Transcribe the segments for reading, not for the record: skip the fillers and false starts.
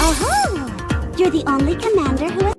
Oh, you're the only commander who has...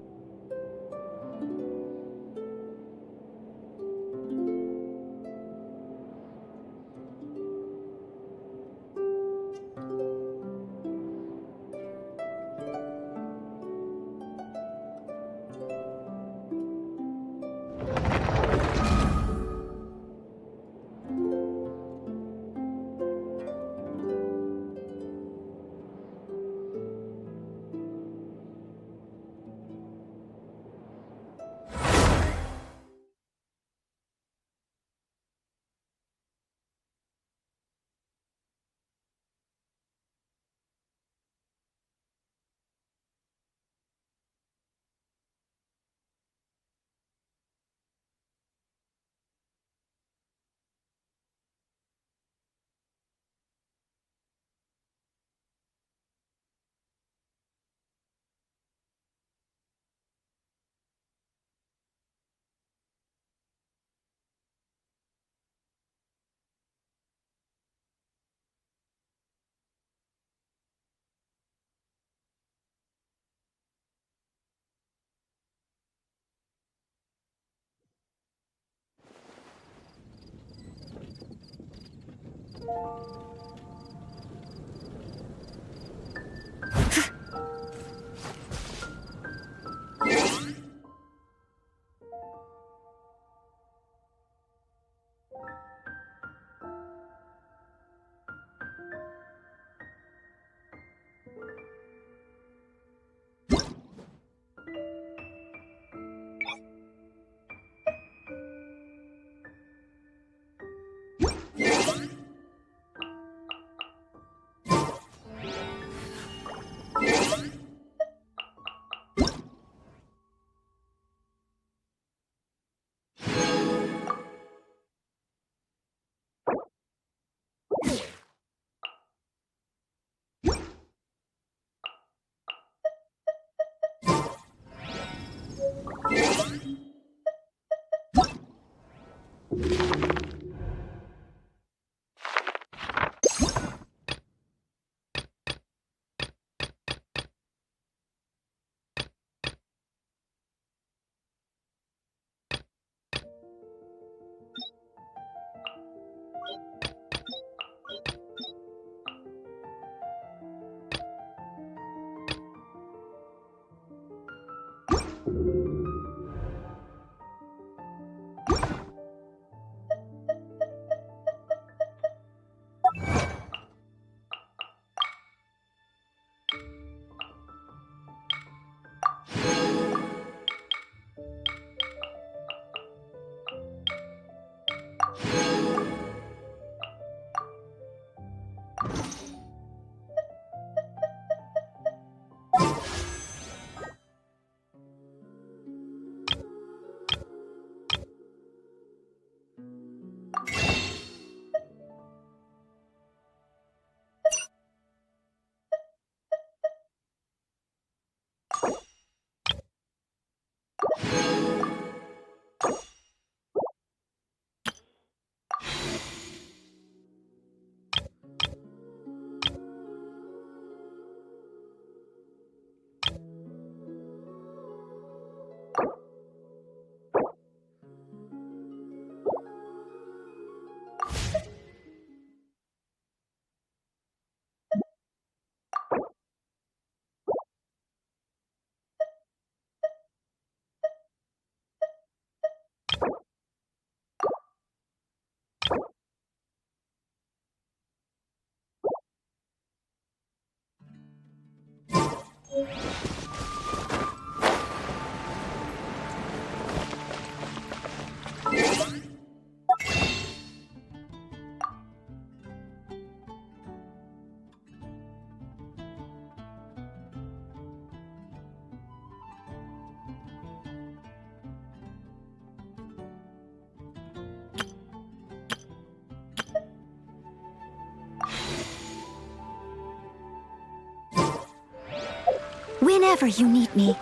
Whenever you need me.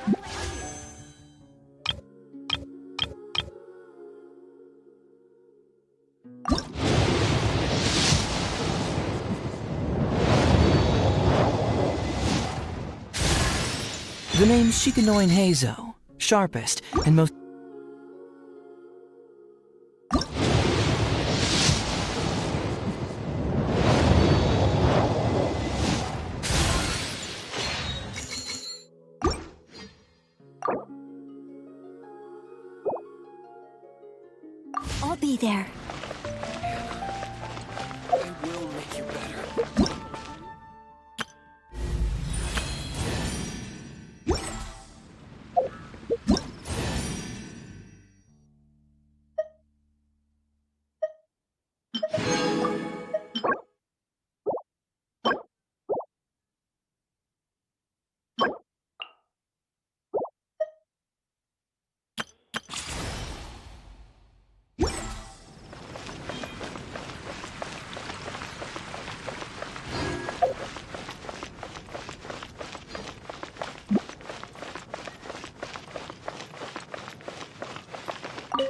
The name's Shikanoin Heizo, sharpest and most... I'll be there. I will make you better.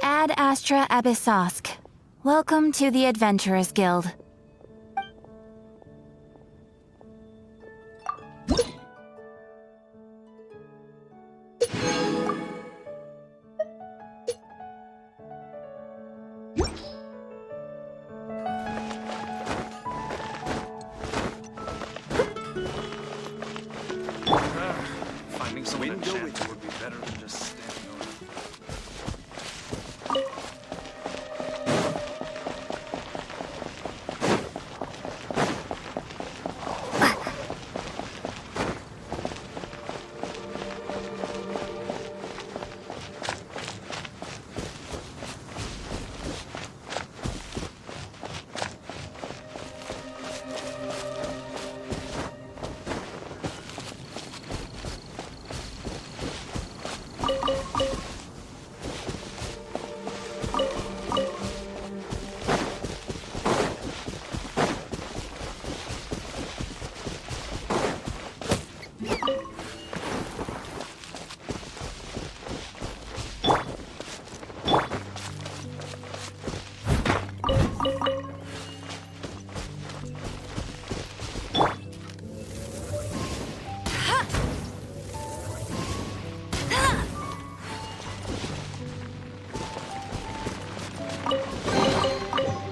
Ad Astra Abyssosk. Welcome to the Adventurers Guild. Finding someone enchanted would be better than just standing around.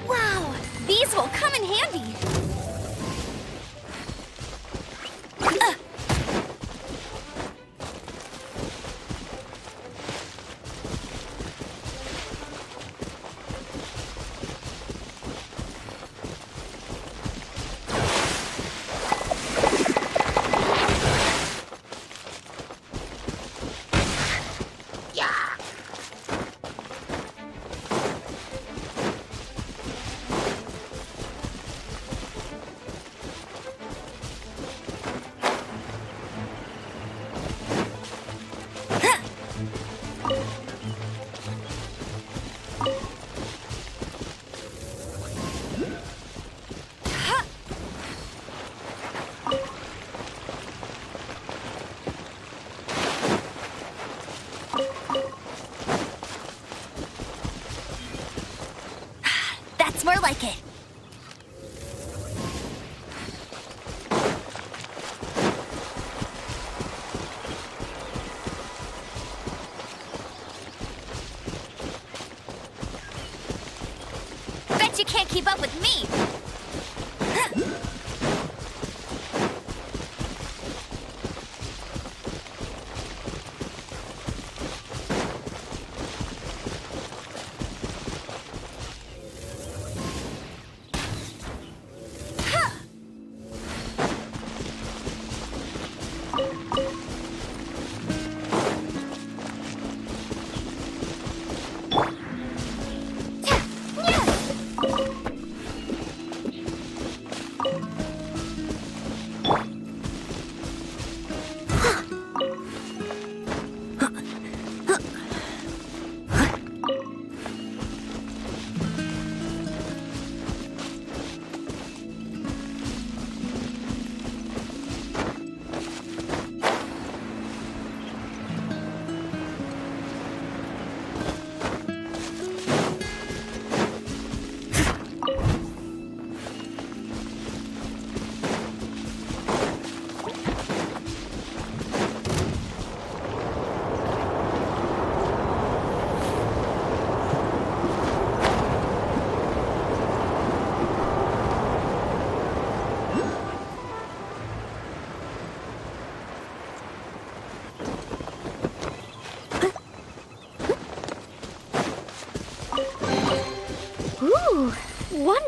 Wow! These will come in handy! That's more like it. Bet you can't keep up with me.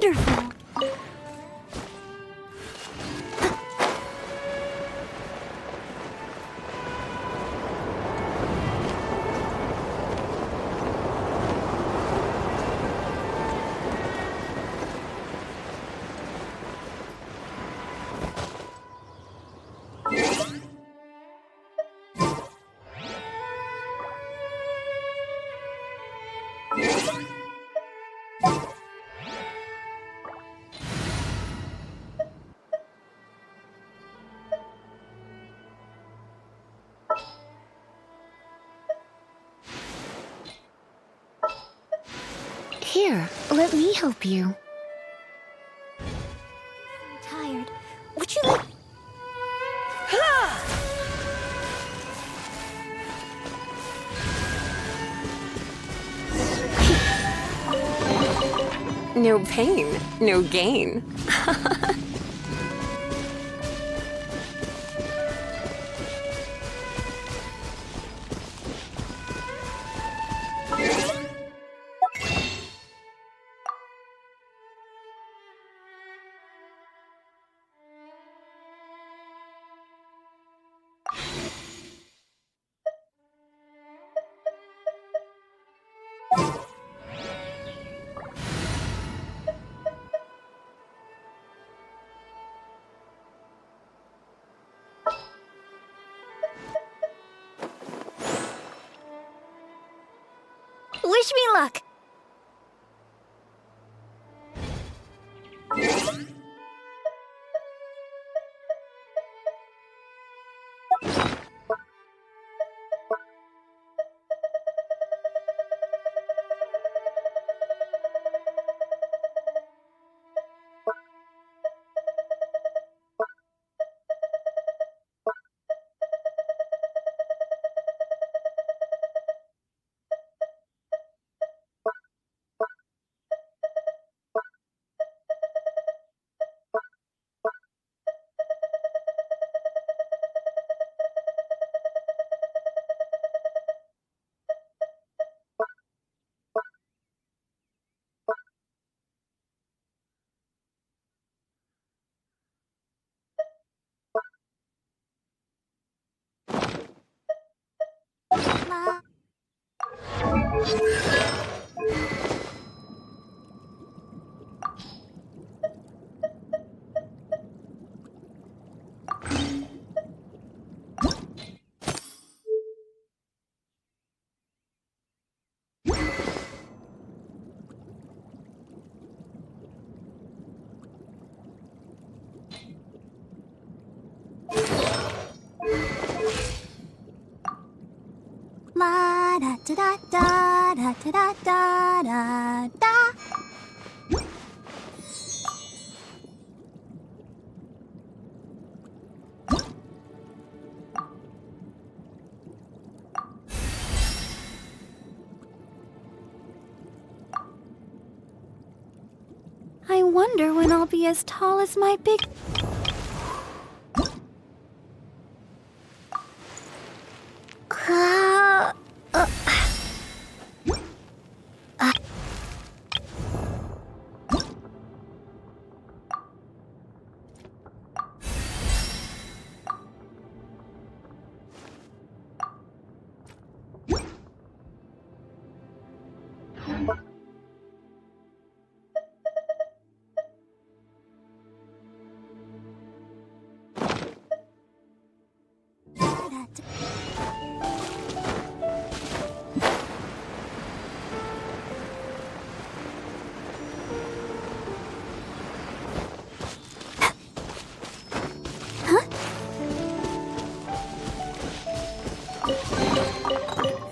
wonderful! Here, let me help you. I'm tired. Would you like... No pain, no gain. Wish me luck! La da da da da da da da da da. I wonder when I'll be as tall as my big...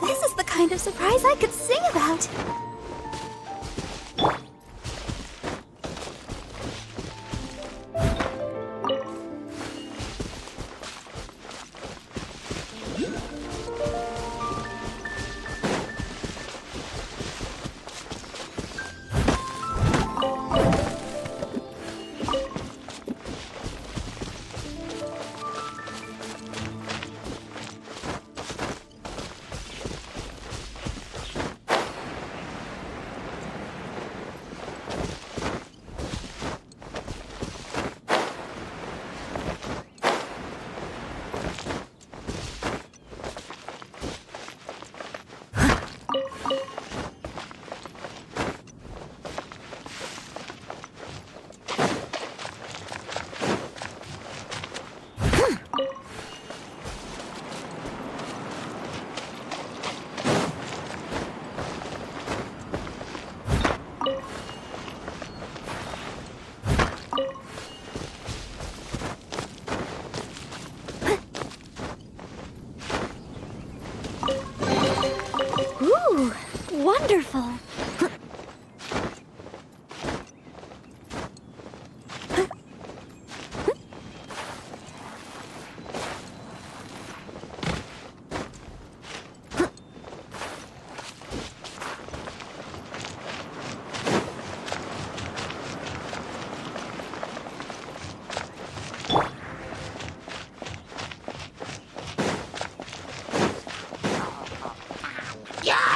This is the kind of surprise I could sing about. wonderful.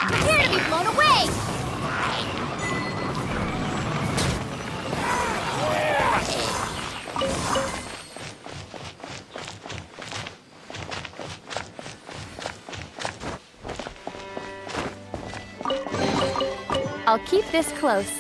Prepare to be blown away! I'll keep this close.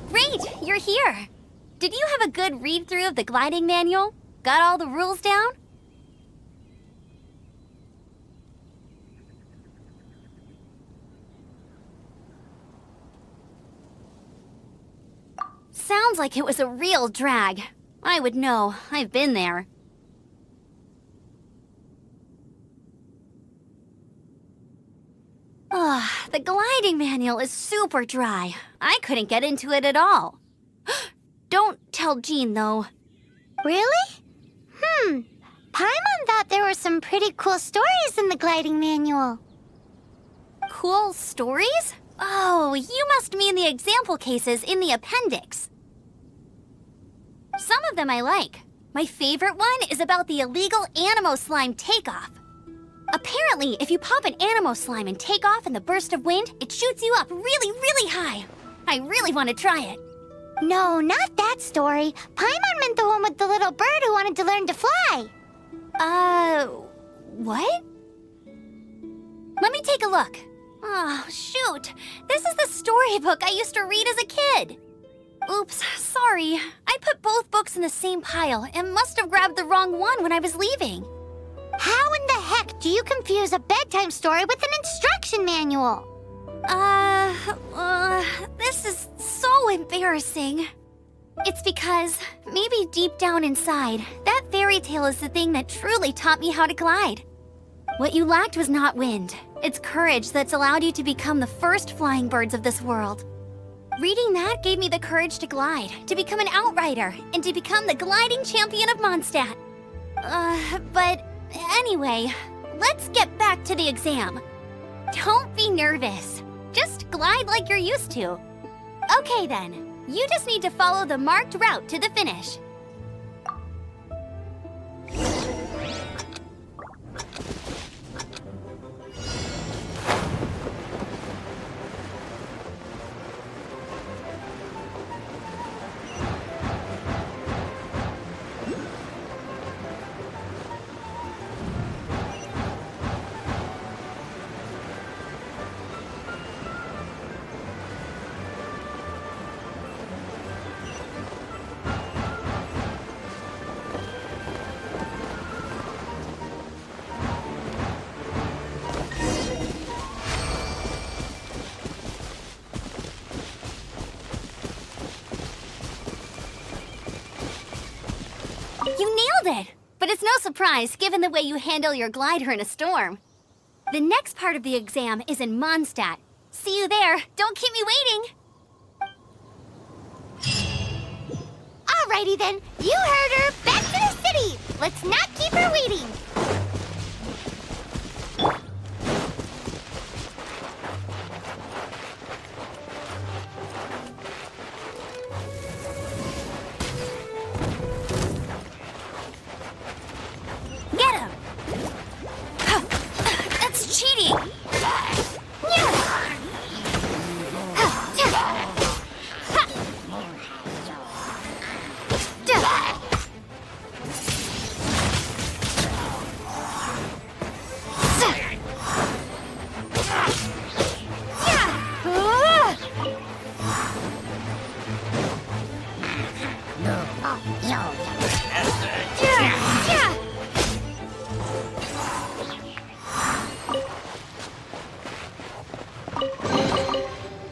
Great, you're here. Did you have a good read-through of the gliding manual? Got all the rules down? Sounds like it was a real drag. I would know. I've been there. Ugh, the gliding manual is super dry. I couldn't get into it at all. Don't tell Jean, though. Really? Paimon thought there were some pretty cool stories in the gliding manual. Cool stories? Oh, you must mean the example cases in the appendix. Some of them I like. My favorite one is about the illegal Animo Slime takeoff. Apparently, if you pop an Animo Slime and take off in the burst of wind, it shoots you up really, really high. I really want to try it. No, not that story. Paimon meant the one with the little bird who wanted to learn to fly. What? Let me take a look. Oh, shoot. This is the storybook I used to read as a kid. Oops, sorry. I put both books in the same pile and must have grabbed the wrong one when I was leaving. How in the heck do you confuse a bedtime story with an instruction manual? This is so embarrassing. It's because, maybe deep down inside, that fairy tale is the thing that truly taught me how to glide. What you lacked was not wind. It's courage that's allowed you to become the first flying birds of this world. Reading that gave me the courage to glide, to become an outrider, and to become the gliding champion of Mondstadt. But anyway, let's get back to the exam. Don't be nervous. Just glide like you're used to. Okay then, you just need to follow the marked route to the finish. nailed it! But it's no surprise, given the way you handle your glider in a storm. The next part of the exam is in Mondstadt. See you there. Don't keep me waiting. Alrighty then, you heard her. Back to the city. Let's not keep her waiting. Get him! That's cheating!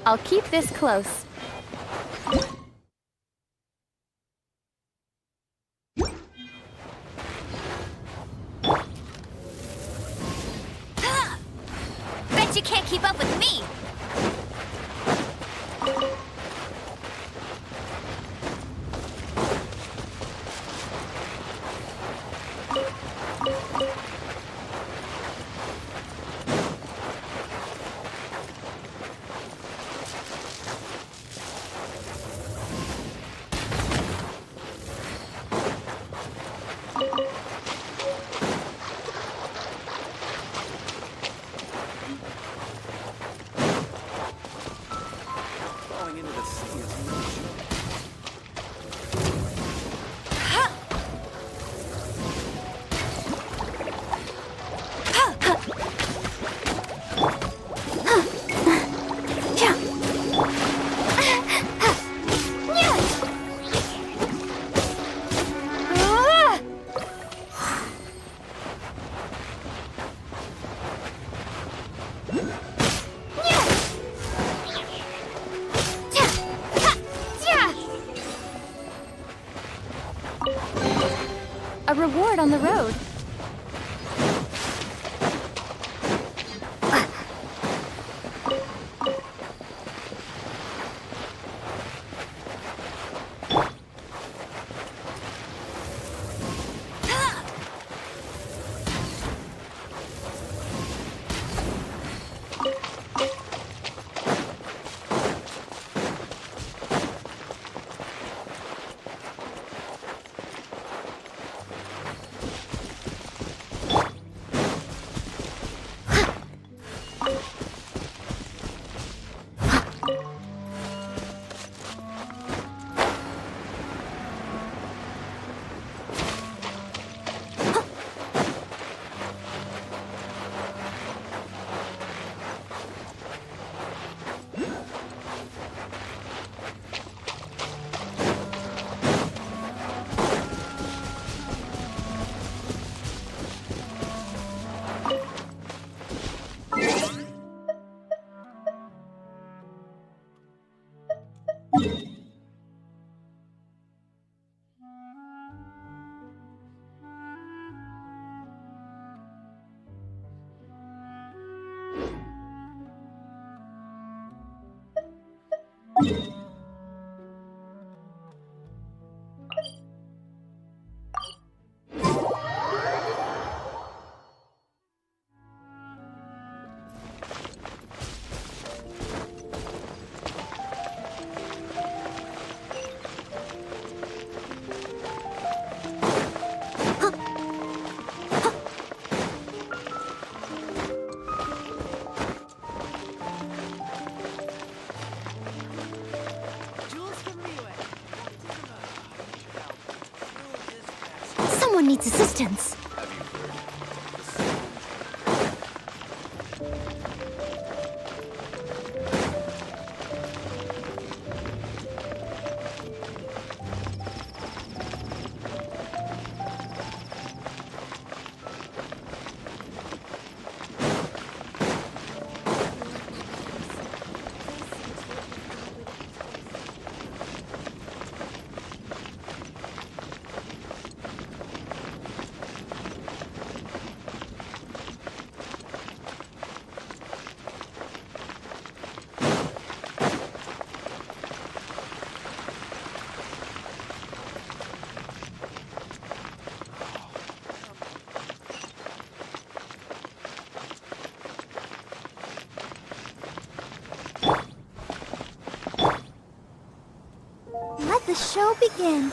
I'll keep this close. Bet you can't keep up with me! Falling into the sea is no joke. A reward on the road. Someone needs assistance. the show begin.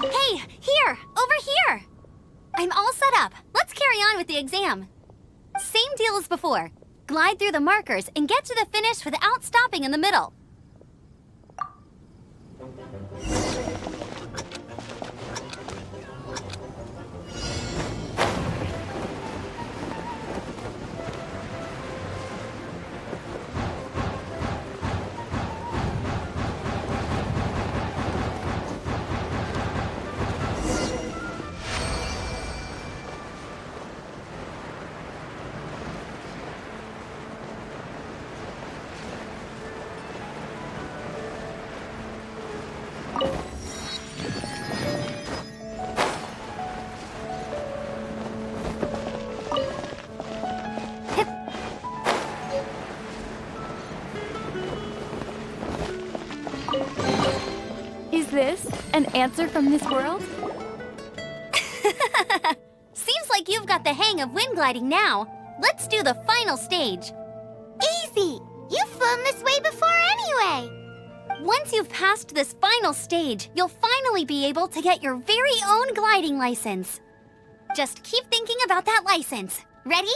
Hey, here! Over here! I'm all set up. Let's carry on with the exam. Same deal as before. Glide through the markers and get to the finish without stopping in the middle. Is this an answer from this world? Seems like you've got the hang of wind gliding now. Let's do the final stage. Easy! You've flown this way before anyway! Once you've passed this final stage, you'll finally be able to get your very own gliding license. Just keep thinking about that license. Ready?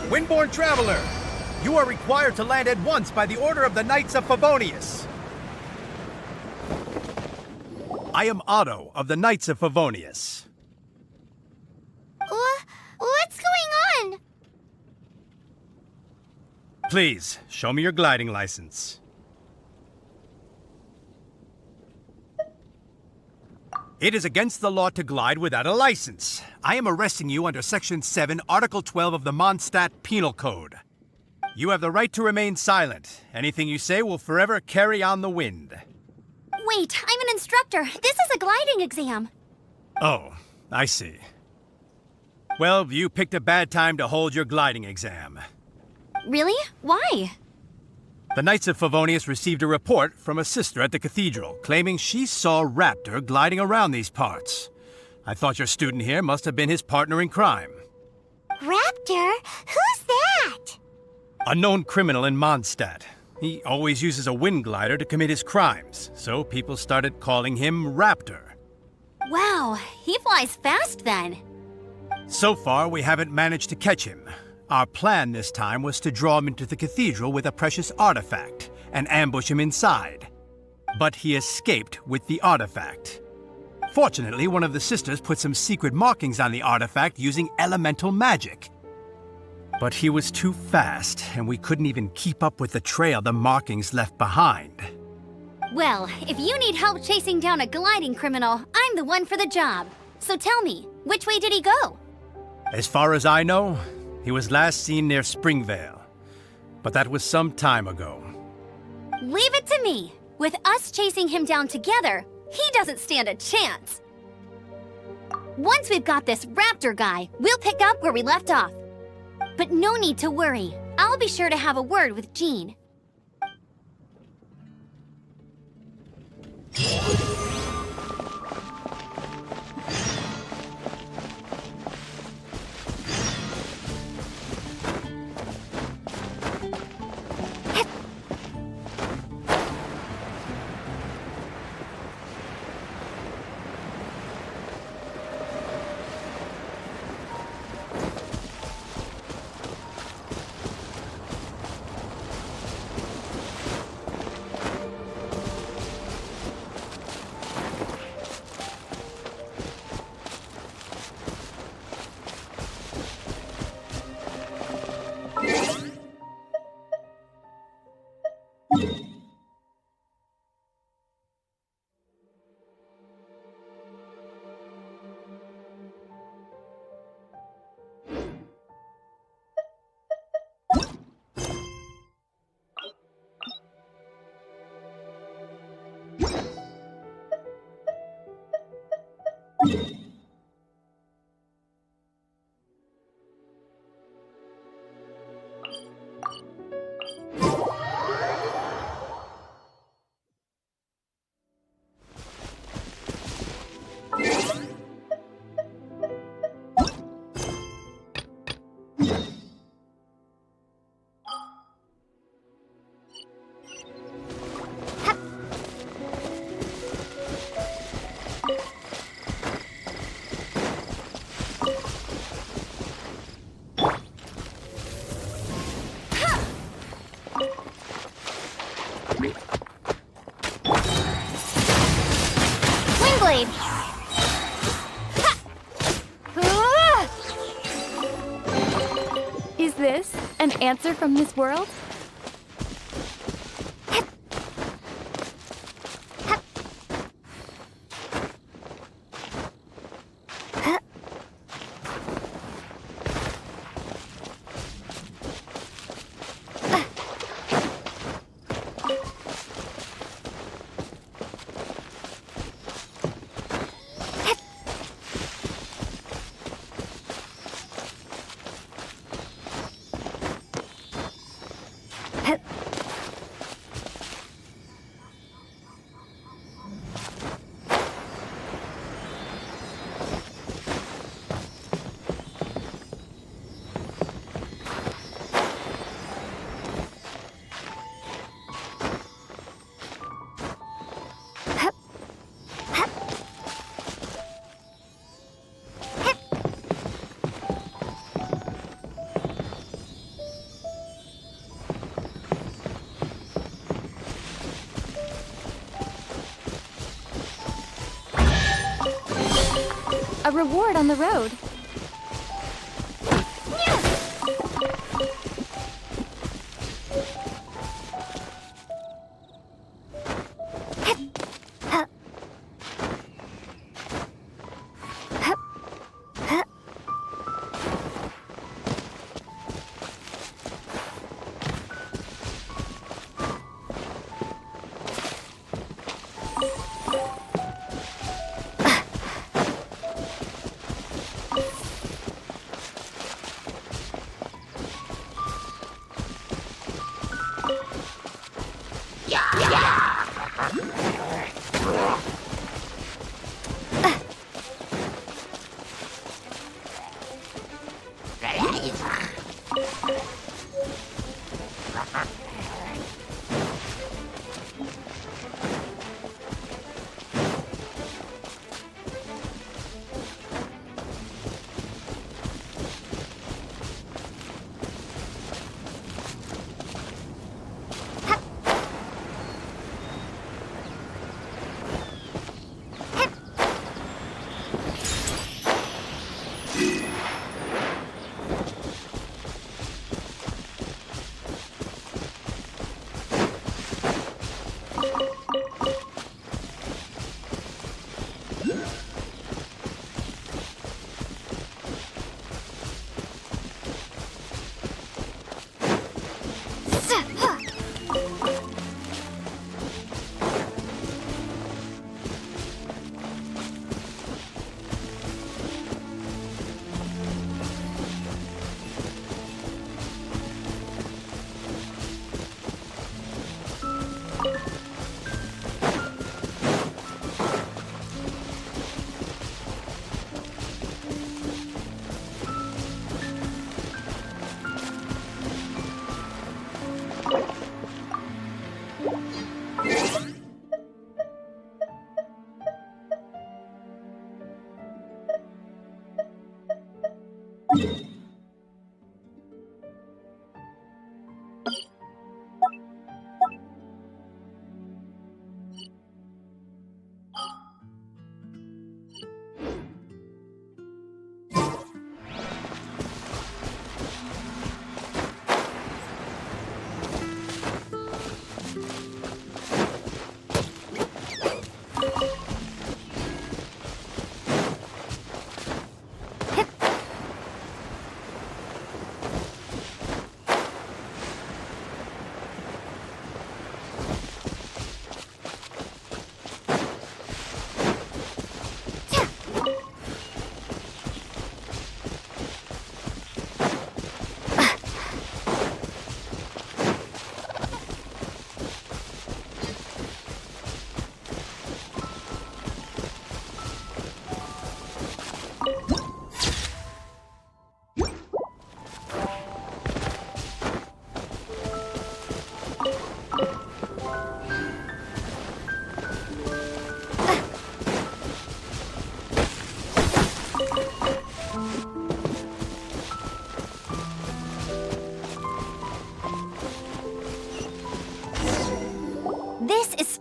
Windborne Traveler, you are required to land at once by the order of the Knights of Favonius. I am Otto of the Knights of Favonius. What's going on? Please, show me your gliding license. It is against the law to glide without a license. I am arresting you under Section 7, Article 12 of the Mondstadt Penal Code. You have the right to remain silent. Anything you say will forever carry on the wind. Wait, I'm an instructor. This is a gliding exam. Oh, I see. Well, you picked a bad time to hold your gliding exam. Really? Why? The Knights of Favonius received a report from a sister at the cathedral claiming she saw Raptor gliding around these parts. I thought your student here must have been his partner in crime. Raptor? Who's that? A known criminal in Mondstadt. He always uses a wind glider to commit his crimes, so people started calling him Raptor. Wow, he flies fast then. So far, we haven't managed to catch him. Our plan this time was to draw him into the cathedral with a precious artifact and ambush him inside. But he escaped with the artifact. Fortunately, one of the sisters put some secret markings on the artifact using elemental magic. But he was too fast, and we couldn't even keep up with the trail the markings left behind. Well, if you need help chasing down a gliding criminal, I'm the one for the job. So tell me, which way did he go? As far as I know, he was last seen near Springvale. But that was some time ago. Leave it to me. With us chasing him down together, he doesn't stand a chance. Once we've got this Raptor guy, we'll pick up where we left off. But no need to worry. I'll be sure to have a word with Jean. this an answer from this world? A reward on the road.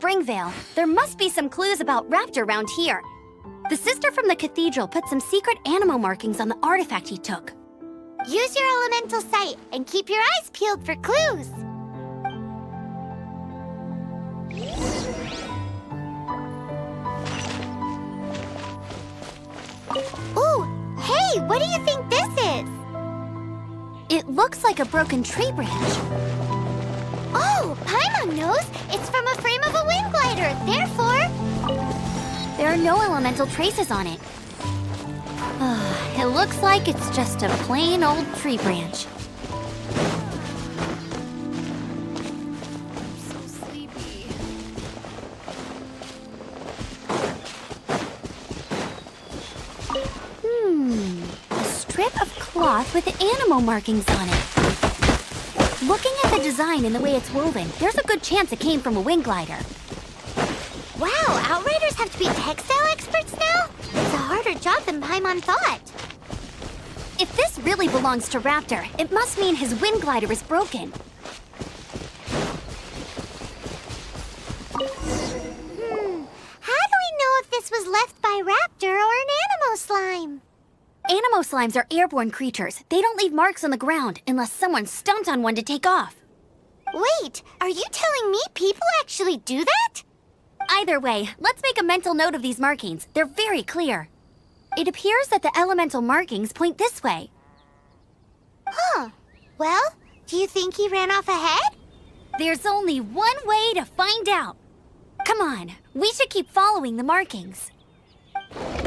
Springvale. There must be some clues about Raptor around here. The sister from the cathedral put some secret animal markings on the artifact he took. Use your elemental sight and keep your eyes peeled for clues. Ooh, hey, what do you think this is? It looks like a broken tree branch. Oh, Paimon knows. It's from a frame of a wind glider. Therefore, There are no elemental traces on it. It looks like it's just a plain old tree branch. I'm so sleepy. A strip of cloth with animal markings on it. Looking at the design and the way it's woven, there's a good chance it came from a wind glider. wow, Outriders have to be textile experts now? It's a harder job than Paimon thought. If this really belongs to Raptor, it must mean his wind glider is broken. How do we know if this was left by Raptor or an Animo slime? Animo slimes are airborne creatures. They don't leave marks on the ground unless someone stomped on one to take off. Wait, are you telling me people actually do that? Either way, let's make a mental note of these markings. They're very clear. It appears that the elemental markings point this way. Huh. Well, do you think he ran off ahead? There's only one way to find out. Come on, we should keep following the markings.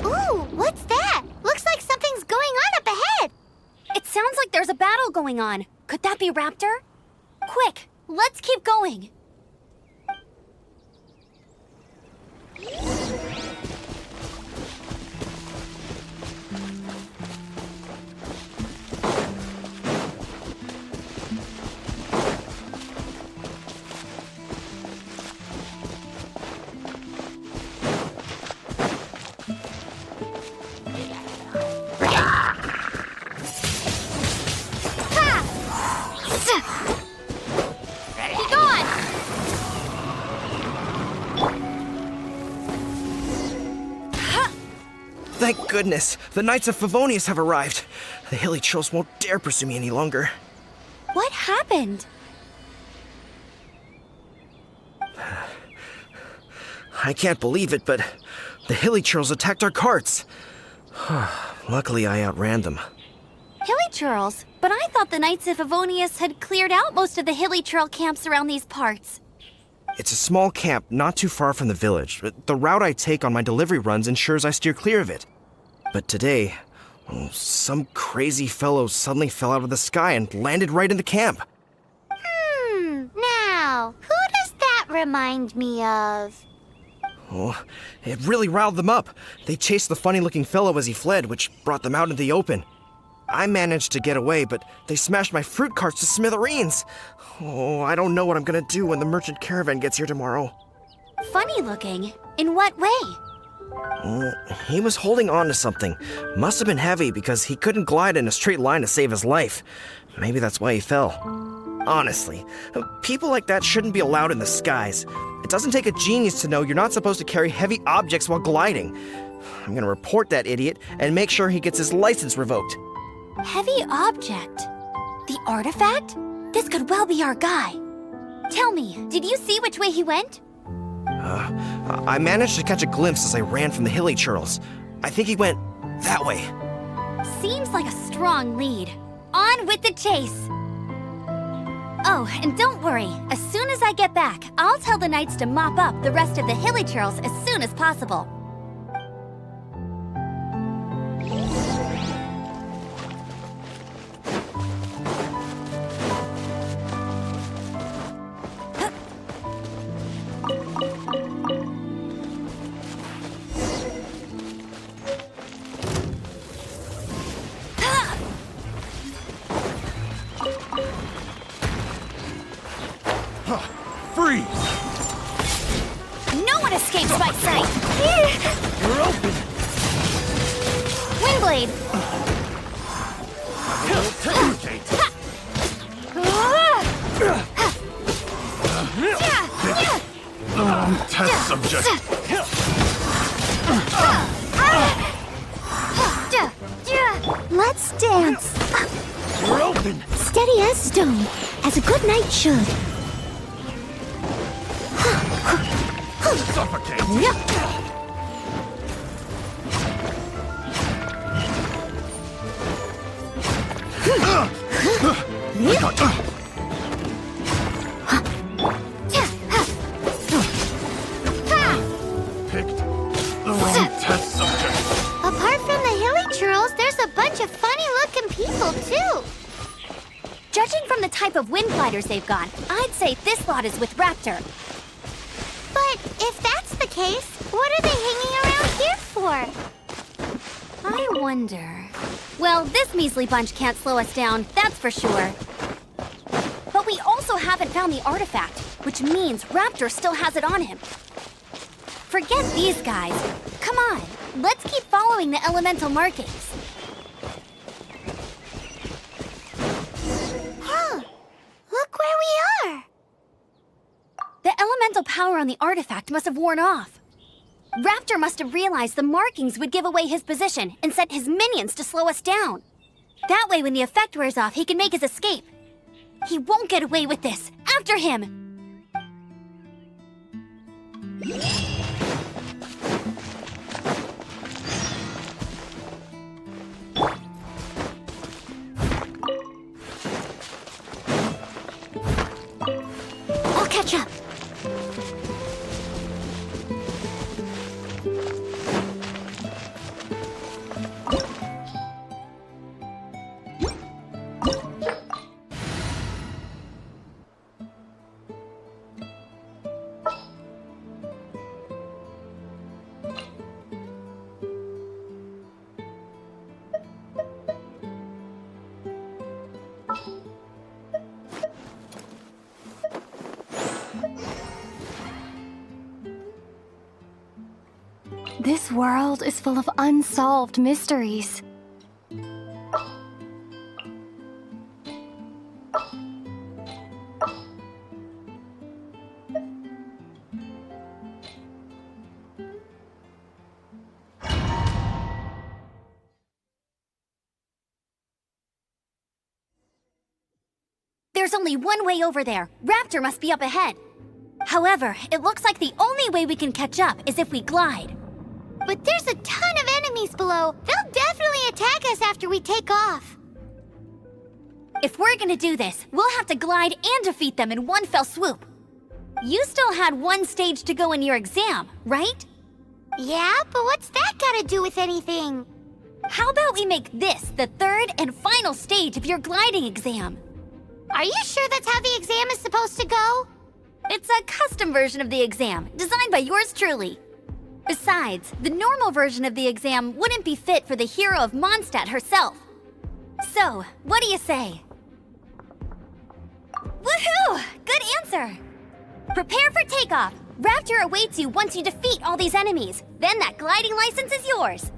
Ooh, what's that? Looks like something's going on up ahead. It sounds like there's a battle going on. Could that be Raptor? Quick, let's keep going. Be gone! Thank goodness, the Knights of Favonius have arrived. The hilly trolls won't dare pursue me any longer. What happened? I can't believe it, but the hilly trolls attacked our carts. Luckily, I outran them. Hilly Churls? But I thought the Knights of Favonius had cleared out most of the Hilly Churl camps around these parts. It's a small camp not too far from the village. The route I take on my delivery runs ensures I steer clear of it. But today, some crazy fellow suddenly fell out of the sky and landed right in the camp. Now, who does that remind me of? Oh, it really riled them up. They chased the funny-looking fellow as he fled, which brought them out into the open. I managed to get away, but they smashed my fruit carts to smithereens. Oh, I don't know what I'm gonna do when the merchant caravan gets here tomorrow. Funny looking? In what way? He was holding on to something. Must have been heavy because he couldn't glide in a straight line to save his life. Maybe that's why he fell. Honestly, people like that shouldn't be allowed in the skies. It doesn't take a genius to know you're not supposed to carry heavy objects while gliding. I'm gonna report that idiot and make sure he gets his license revoked. Heavy object? The artifact? This could well be our guy. Tell me, did you see which way he went? I managed to catch a glimpse as I ran from the hilly churls. I think he went that way. Seems like a strong lead. On with the chase! Oh, and don't worry. As soon as I get back, I'll tell the knights to mop up the rest of the hilly churls as soon as possible. Freeze! No one escapes my sight! You're open! Windblade! Test subject! Let's dance. We're open! Steady as stone, as a good knight should. Suffocate! Picked the wrong test subject. Apart from the hilly churls, there's a bunch of funny-looking people, too. Judging from the type of wind gliders they've got, I'd say this lot is with Raptor. But if that's the case, what are they hanging around here for? I wonder... Well, this measly bunch can't slow us down, that's for sure. But we also haven't found the artifact, which means Raptor still has it on him. Forget these guys. Come on, let's keep following the elemental markings. Huh. Look where we are. The elemental power on the artifact must have worn off. Raptor must have realized the markings would give away his position and sent his minions to slow us down. That way, when the effect wears off, he can make his escape. He won't get away with this. After him! I'll catch up. This world is full of unsolved mysteries. There's only one way over there. Raptor must be up ahead. However, it looks like the only way we can catch up is if we glide. But there's a ton of enemies below. They'll definitely attack us after we take off. If we're gonna do this, we'll have to glide and defeat them in one fell swoop. You still had one stage to go in your exam, right? Yeah, but what's that got to do with anything? How about we make this the third and final stage of your gliding exam? Are you sure that's how the exam is supposed to go? It's a custom version of the exam, designed by yours truly. Besides, the normal version of the exam wouldn't be fit for the hero of Mondstadt herself. So, what do you say? Woohoo! Good answer! Prepare for takeoff. Raptor awaits you once you defeat all these enemies. Then that gliding license is yours.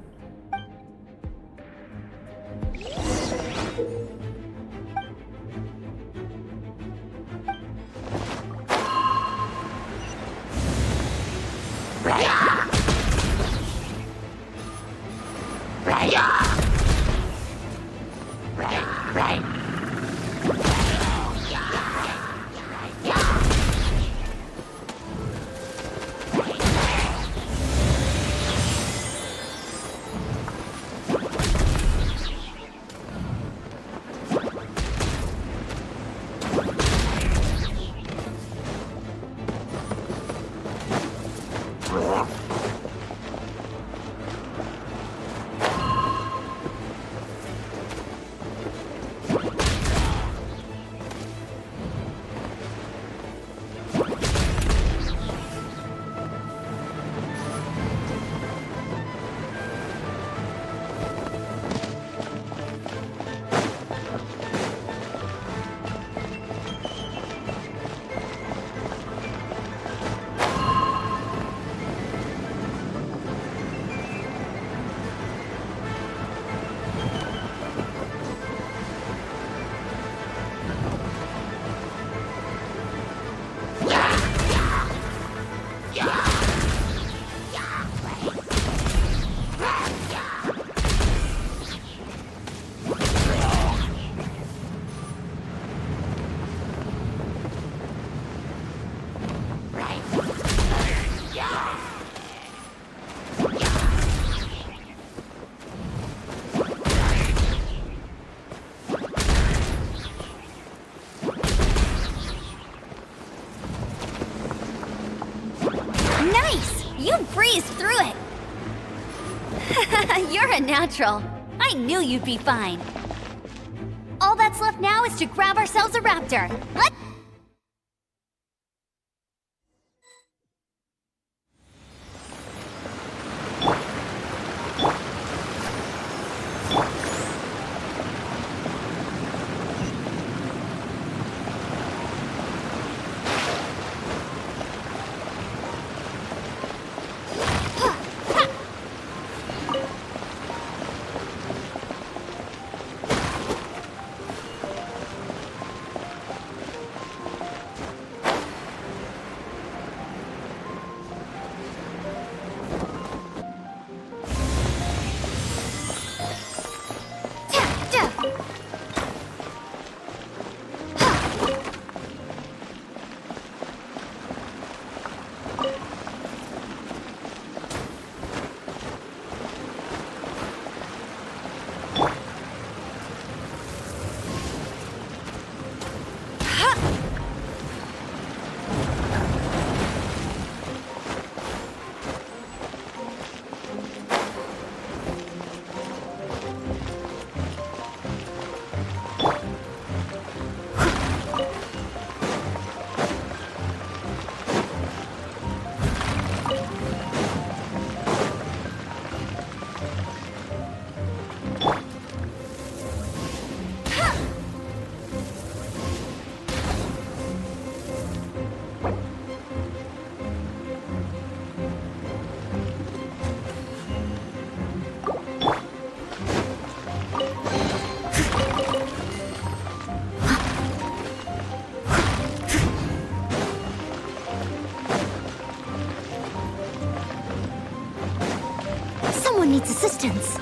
breezed through it. You're a natural. I knew you'd be fine. All that's left now is to grab ourselves a raptor. Let's... Someone needs assistance.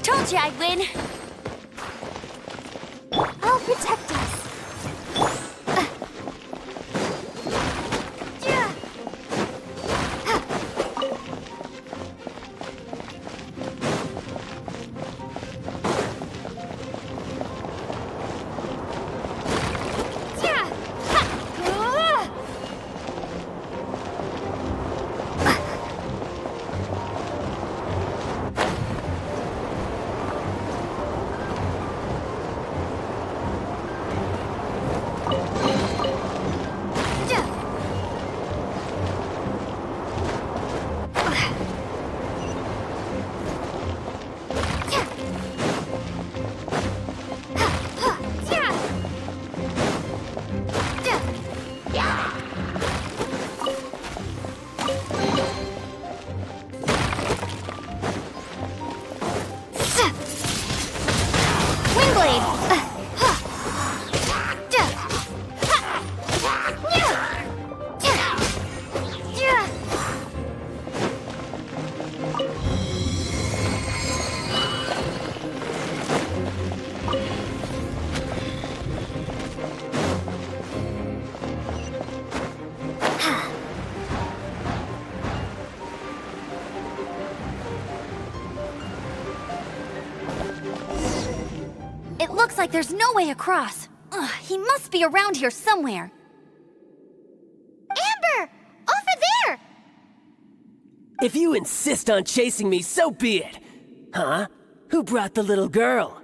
Told you I'd win. I'll protect us. Windblade! It looks like there's no way across. Ugh, he must be around here somewhere. Amber! Over there! If you insist on chasing me, so be it. Huh? Who brought the little girl?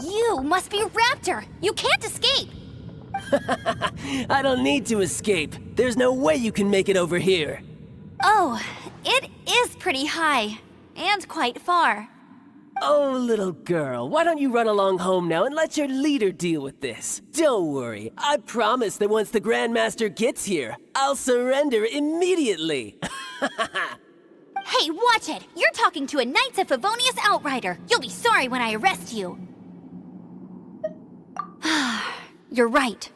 You must be Raptor! You can't escape! I don't need to escape. There's no way you can make it over here. Oh, it is pretty high. And quite far. Oh, little girl, why don't you run along home now and let your leader deal with this? Don't worry, I promise that once the Grandmaster gets here, I'll surrender immediately. Hey, watch it! You're talking to a Knights of Favonius outrider. You'll be sorry when I arrest you. You're right.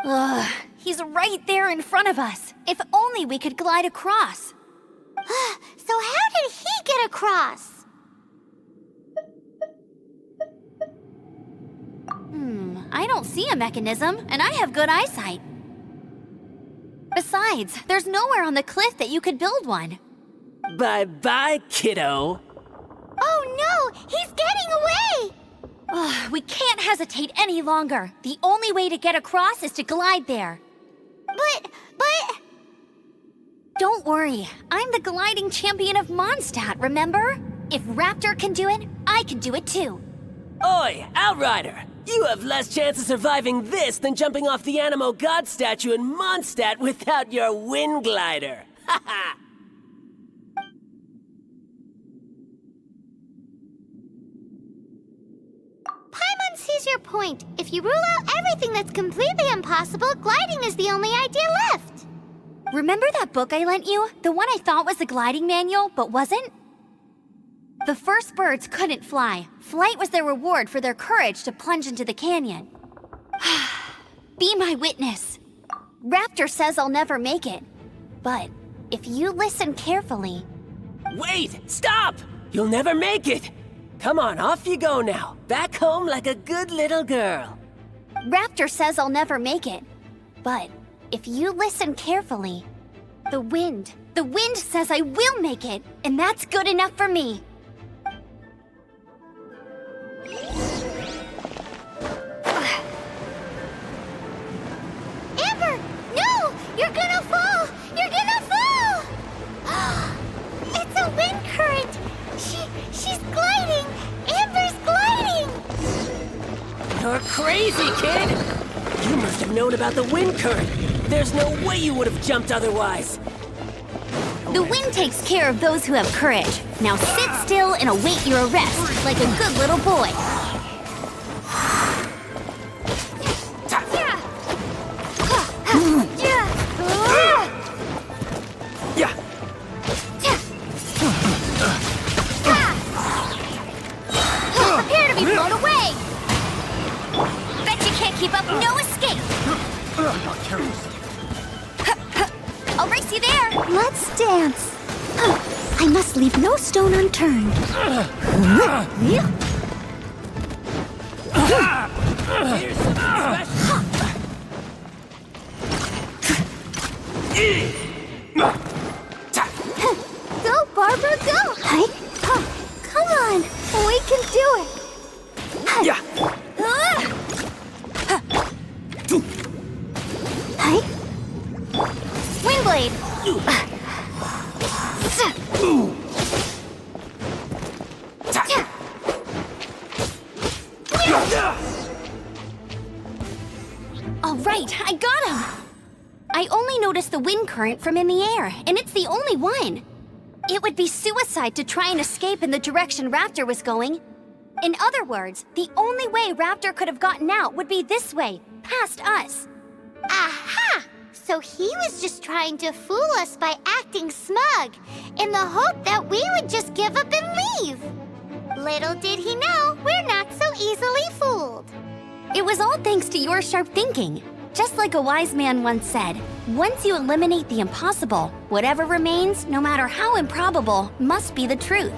Ugh, he's right there in front of us. If only we could glide across. So how did he get across? I don't see a mechanism, and I have good eyesight. Besides, there's nowhere on the cliff that you could build one. Bye-bye, kiddo. Oh no! He's getting away! Ugh, we can't hesitate any longer. The only way to get across is to glide there. But... Don't worry, I'm the gliding champion of Mondstadt, remember? If Raptor can do it, I can do it too. Oi, Outrider! You have less chance of surviving this than jumping off the Animo God statue in Mondstadt without your wind glider. Haha! Paimon sees your point. If you rule out everything that's completely impossible, gliding is the only idea left. Remember that book I lent you? The one I thought was the gliding manual, but wasn't? The first birds couldn't fly. Flight was their reward for their courage to plunge into the canyon. Be my witness. Raptor says I'll never make it. But if you listen carefully... Wait! Stop! You'll never make it! Come on, off you go now. Back home like a good little girl. Raptor says I'll never make it. But if you listen carefully... The wind says I will make it, and that's good enough for me. Amber! No! You're gonna fall! You're gonna fall! It's a wind current! She's gliding! Amber's gliding! You're crazy, kid! You must have known about the wind current. There's no way you would have jumped otherwise. The wind takes care of those who have courage. Now sit still and await your arrest, like a good little boy. Prepare to be blown away! Bet you can't keep up, no escape! I'll race you there! Let's dance. I must leave no stone unturned. Here's something special. Go, Barbara, go! Come on, we can do it. Windblade! All right, I got him! I only noticed the wind current from in the air, and it's the only one. It would be suicide to try and escape in the direction Raptor was going. In other words, the only way Raptor could have gotten out would be this way, past us. Aha! So he was just trying to fool us by acting smug, in the hope that we would just give up and leave. Little did he know, we're not so easily fooled. was all thanks to your sharp thinking. Just like a wise man once said, once you eliminate the impossible, whatever remains, no matter how improbable, must be the truth.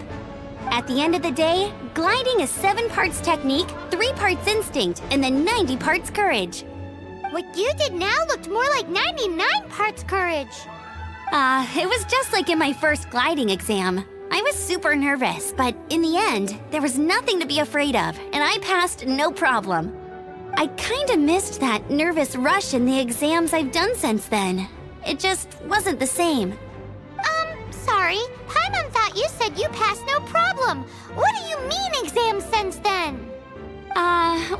At the end of the day, gliding is 7 parts technique, 3 parts instinct, and then 90 parts courage. What you did now looked more like 99 parts courage. It was just like in my first gliding exam. I was super nervous, but in the end, there was nothing to be afraid of, and I passed no problem. I kinda missed that nervous rush in the exams I've done since then. It just wasn't the same. Sorry. Paimon thought you said you passed no problem. What do you mean exams since then?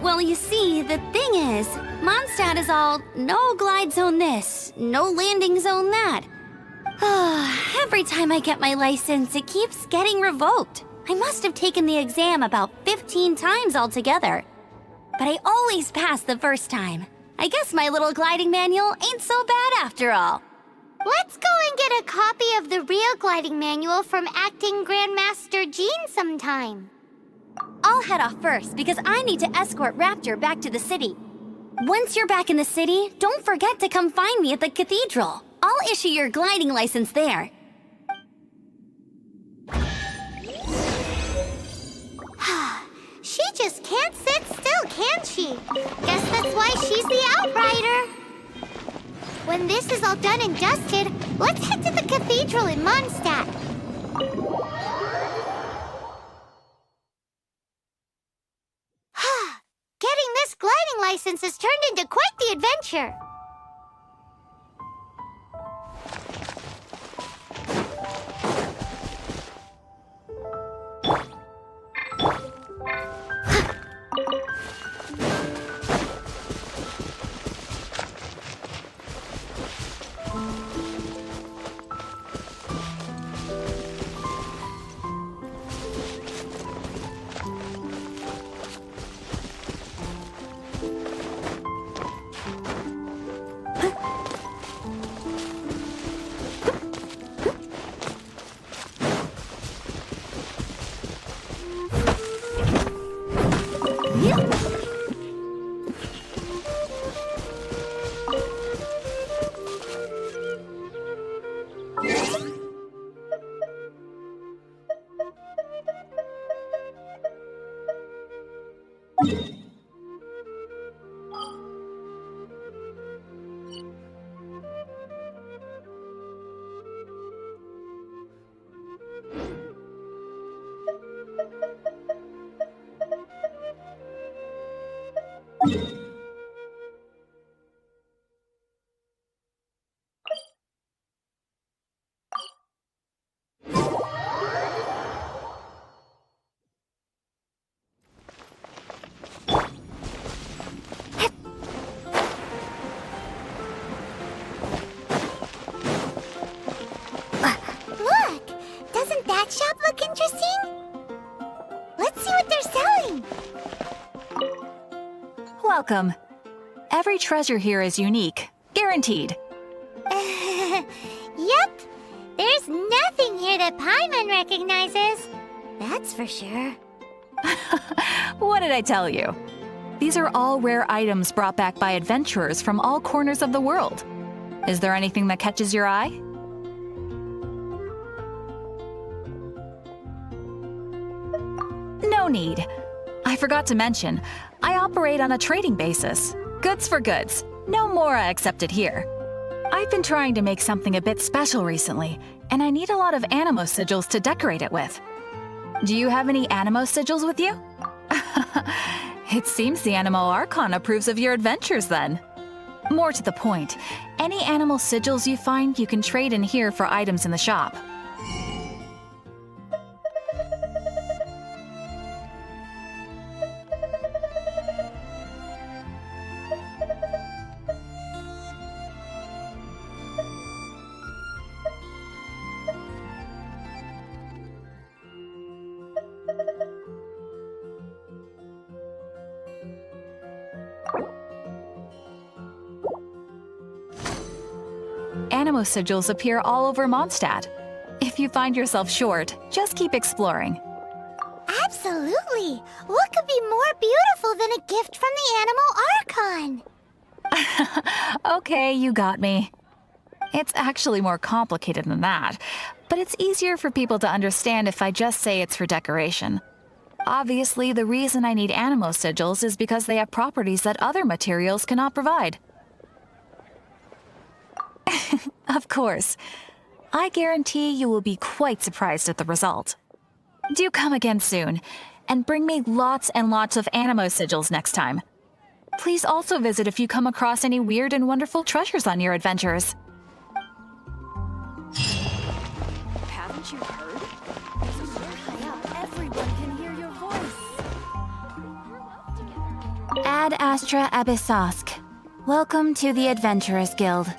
Well, you see, the thing is, Mondstadt is all no glide zone this, no landing zone that. Every time I get my license, it keeps getting revoked. I must have taken the exam about 15 times altogether. But I always pass the first time. I guess my little gliding manual ain't so bad after all. Let's go and get a copy of the real gliding manual from Acting Grandmaster Jean sometime. I'll head off first because I need to escort Raptor back to the city. Once you're back in the city, don't forget to come find me at the cathedral. I'll issue your gliding license there. She just can't sit still, can she? Guess that's why she's the Outrider. When this is all done and dusted, let's head to the cathedral in Mondstadt. Getting this gliding license has turned into quite the adventure. Shop look interesting? Let's see what they're selling. Welcome. Every treasure here is unique, guaranteed. Yep. There's nothing here that Paimon recognizes. That's for sure. What did I tell you? These are all rare items brought back by adventurers from all corners of the world. Is there anything that catches your eye? No need. I forgot to mention, I operate on a trading basis. Goods for goods. No Mora accepted here. I've been trying to make something a bit special recently, and I need a lot of animo sigils to decorate it with. Do you have any animo sigils with you? It seems the Animo Archon approves of your adventures then. More to the point, any animal sigils you find you can trade in here for items in the shop. Animo sigils appear all over Mondstadt. If you find yourself short, just keep exploring. Absolutely! What could be more beautiful than a gift from the Animal Archon? Okay, you got me. It's actually more complicated than that, but it's easier for people to understand if I just say it's for decoration. Obviously, the reason I need animo sigils is because they have properties that other materials cannot provide. Of course. I guarantee you will be quite surprised at the result. Do come again soon, and bring me lots and lots of animo sigils next time. Please also visit if you come across any weird and wonderful treasures on your adventures. Haven't you heard? Everyone can hear your voice. Ad Astra Abyssosk. Welcome to the Adventurers Guild.